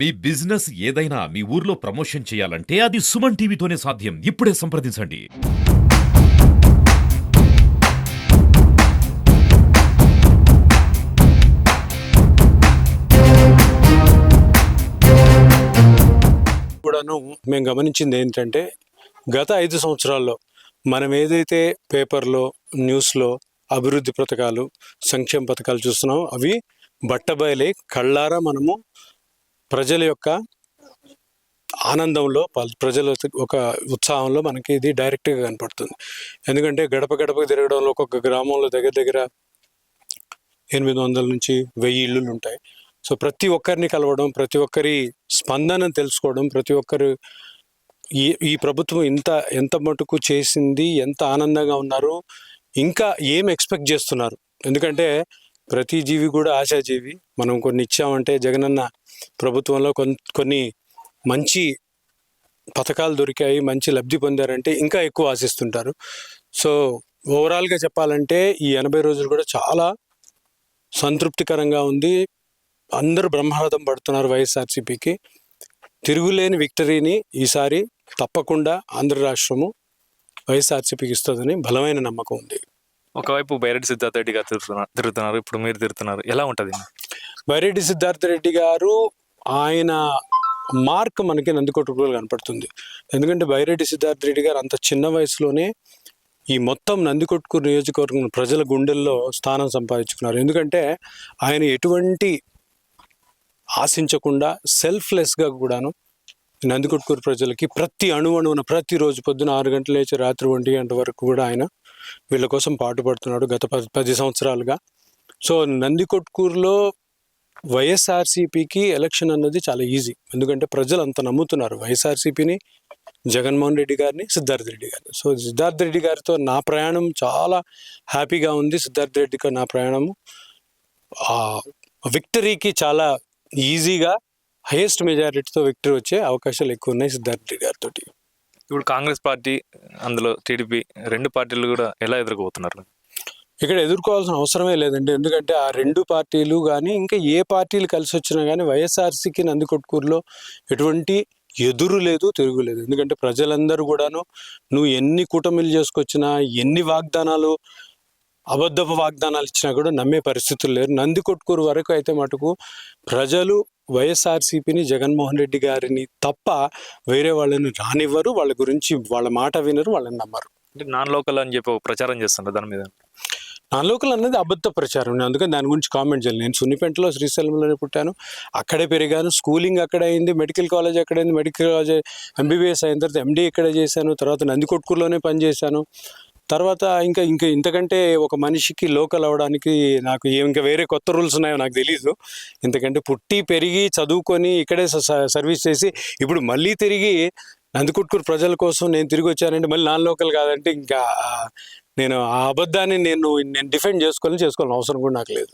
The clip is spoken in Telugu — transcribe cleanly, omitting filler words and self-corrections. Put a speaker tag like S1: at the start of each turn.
S1: మీ బిజినెస్ ఏదైనా మీ ఊర్లో ప్రమోషన్ చేయాలంటే అది సుమన్ టీవీతోనే సాధ్యం. ఇప్పుడే సంప్రదించండి.
S2: కూడాను మేము గమనించింది ఏంటంటే గత 5 సంవత్సరాల్లో మనం ఏదైతే పేపర్లో న్యూస్లో అభివృద్ధి పథకాలు సంక్షేమ పథకాలు చూస్తున్నామో అవి బట్టబయలై కళ్ళారా మనము ప్రజల యొక్క ఆనందంలో ప్రజల ఒక ఉత్సాహంలో మనకి ఇది డైరెక్ట్గా కనపడుతుంది. ఎందుకంటే గడప గడపకు తిరగడంలో ఒక్కొక్క గ్రామంలో దగ్గర దగ్గర 800 నుంచి 1000 ఇళ్ళు ఉంటాయి. సో ప్రతి ఒక్కరిని కలవడం, ప్రతి ఒక్కరి స్పందనను తెలుసుకోవడం, ప్రతి ఒక్కరు ఈ ప్రభుత్వం ఎంత మటుకు చేసింది, ఎంత ఆనందంగా ఉన్నారు, ఇంకా ఏం ఎక్స్పెక్ట్ చేస్తున్నారు. ఎందుకంటే ప్రతి జీవి కూడా ఆశాజీవి. మనం కొన్ని ఇచ్చామంటే జగనన్న ప్రభుత్వంలో కొన్ని మంచి పథకాలు దొరికాయి, మంచి లబ్ధి పొందారంటే ఇంకా ఎక్కువ ఆశిస్తుంటారు. సో ఓవరాల్గా చెప్పాలంటే ఈ 80 రోజులు కూడా చాలా సంతృప్తికరంగా ఉంది. అందరూ బ్రహ్మరథం పడుతున్నారు వైఎస్ఆర్సీపీకి. తిరుగులేని విక్టరీని ఈసారి తప్పకుండా ఆంధ్ర రాష్ట్రము వైఎస్ఆర్సీపీకి ఇస్తుందని బలమైన నమ్మకం ఉంది.
S3: ఒకవైపు బైరెడ్డి సిద్ధార్థ రెడ్డి గారు తిరుగుతున్నారు, ఇప్పుడు మీరు తిరుగుతున్నారు, ఎలా ఉంటుంది?
S2: బైరెడ్డి సిద్ధార్థ రెడ్డి గారు ఆయన మార్క్ మనకి నందికొట్కూరులో కనపడుతుంది. ఎందుకంటే బైరెడ్డి సిద్ధార్థ రెడ్డి గారు అంత చిన్న వయసులోనే ఈ మొత్తం నందికొట్కూరు నియోజకవర్గం ప్రజల గుండెల్లో స్థానం సంపాదించుకున్నారు. ఎందుకంటే ఆయన ఎటువంటి ఆశించకుండా సెల్ఫ్లెస్గా కూడాను నందికొట్కూరు ప్రజలకి ప్రతి అణువణువున ప్రతిరోజు పొద్దున 6 గంటల లేచి రాత్రి 1 గంట వరకు కూడా ఆయన వీళ్ళ కోసం పాటుపడుతున్నాడు గత 10 సంవత్సరాలుగా. సో నందికొట్కూరులో వైఎస్ఆర్సీపీకి ఎలక్షన్ అన్నది చాలా ఈజీ. ఎందుకంటే ప్రజలు అంత నమ్ముతున్నారు వైఎస్ఆర్సీపీని, జగన్మోహన్ రెడ్డి గారిని, సిద్ధార్థ రెడ్డి గారిని. సో సిద్ధార్థ రెడ్డి గారితో నా ప్రయాణం చాలా హ్యాపీగా ఉంది. సిద్ధార్థ రెడ్డితో నా ప్రయాణము విక్టరీకి చాలా ఈజీగా హైయెస్ట్ మెజారిటీతో విక్టరీ వచ్చే అవకాశాలు ఎక్కువ ఉన్నాయి సిద్ధార్థ రెడ్డి గారితో.
S3: ఇప్పుడు కాంగ్రెస్ పార్టీ, అందులో టీడీపీ, 2 పార్టీలు కూడా ఎలా ఎదుర్కోబోతున్నారు?
S2: ఇక్కడ ఎదుర్కోవాల్సిన అవసరమే లేదండి. ఎందుకంటే ఆ 2 పార్టీలు కానీ ఇంకా ఏ పార్టీలు కలిసి వచ్చినా కానీ వైఎస్ఆర్సీకి నందికొట్కూరులో ఎటువంటి ఎదురు లేదు, తిరుగులేదు. ఎందుకంటే ప్రజలందరూ కూడాను నువ్వు ఎన్ని కూటమిలు చేసుకొచ్చినా, ఎన్ని వాగ్దానాలు అబద్ధపు వాగ్దానాలు ఇచ్చినా కూడా నమ్మే పరిస్థితులు లేరు. నందికొట్కూరు వరకు అయితే మటుకు ప్రజలు వైఎస్ఆర్సీపీని, జగన్మోహన్ రెడ్డి గారిని తప్ప వేరే వాళ్ళని రానివ్వరు. వాళ్ళ గురించి వాళ్ళ మాట వినరు, వాళ్ళని నమ్మరు.
S3: అంటే నాన్ లోకల్ అని చెప్పి ప్రచారం చేస్తుంటారు దాని మీద.
S2: నాన్ లోకల్ అనేది అబద్ధ ప్రచారం. నేను అందుకని దాని గురించి కామెంట్ చేయాలి. నేను సున్నిపెంటలో శ్రీశైలంలోనే పుట్టాను, అక్కడే పెరిగాను. స్కూలింగ్ అక్కడే అయింది, మెడికల్ కాలేజ్ అక్కడైంది, మెడికల్ కాలేజ్ ఎంబీబీఎస్ అయిన తర్వాత ఎండీ ఇక్కడే చేశాను, తర్వాత నందికొట్కూరులోనే పనిచేశాను. తర్వాత ఇంకా ఇంతకంటే ఒక మనిషికి లోకల్ అవ్వడానికి నాకు ఇంకా వేరే కొత్త రూల్స్ ఉన్నాయో నాకు తెలీదు. ఎందుకంటే పుట్టి పెరిగి చదువుకొని ఇక్కడే సర్వీస్ చేసి ఇప్పుడు మళ్ళీ తిరిగి నందికొట్కూరు ప్రజల కోసం నేను తిరిగి వచ్చానంటే మళ్ళీ నాన్ లోకల్ కాదంటే ఇంకా నేను ఆ అబద్ధాన్ని నేను డిఫెండ్ చేసుకోవాలని అవసరం కూడా నాకు లేదు.